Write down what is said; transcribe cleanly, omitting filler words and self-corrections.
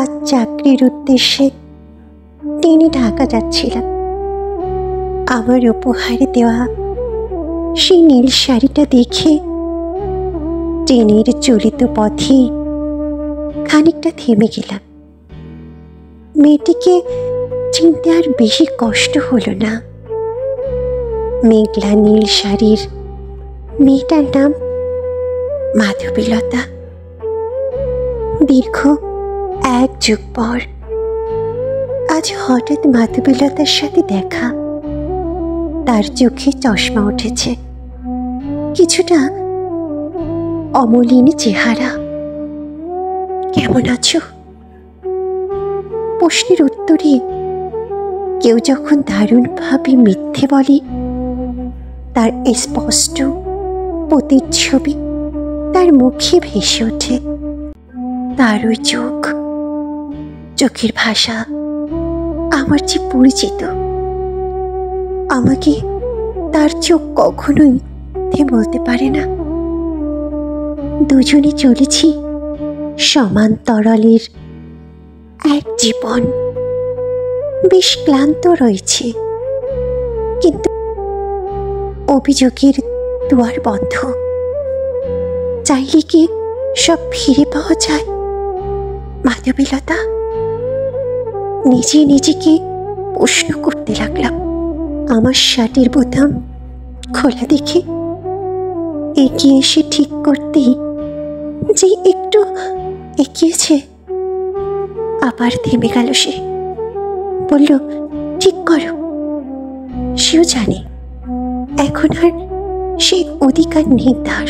আজ চাকরির উদ্দেশ্যে টেনে ঢাকা যাচ্ছিলাম। আমার উপহারে দেওয়া সেই নীল শাড়িটা দেখে ট্রেনের চলিত পথে খানিকটা থেমে গেলাম। মেয়েটিকে চিনতে আর বেশি কষ্ট হলো না। মেঘলা নীল শাড়ির মেয়েটার নাম মাধবীলতা। দীর্ঘ 1 যুগ পর আজ হঠাৎ মাধবীলতার সাথে দেখা। তার চোখে চশমা উঠেছে, কিছুটা অমলিন চেহারা। কেমন আছো? প্রশ্নের উত্তরে কেউ যখন দারুণভাবে মিথ্যে বলে, তার স্পষ্ট প্রতিচ্ছবি তার মুখে ভেসে ওঠে। তার ওই চোখের ভাষা আমার যে পরিচিত। আমাকে তার চোখ কখনোই বলতে পারে না। দুজনে চলেছি সমান্তরালের এক জীবন। বেশ ক্লান্ত রয়েছে, কিন্তু অভিযোগের দুয়ার বন্ধ। চাইলে কি সব ফিরে পাওয়া যায়? মাধবীলতা, নিজেকে প্রশ্ন করতে লাগলাম। আমার শার্টের বোতাম খোলা দেখে এগিয়ে এসে ঠিক করতেই যে একটু এগিয়েছে, আবার থেমে গেল। সে বলল, ঠিক করো। সেও জানে এখন আর সেই অধিকার নেই তার।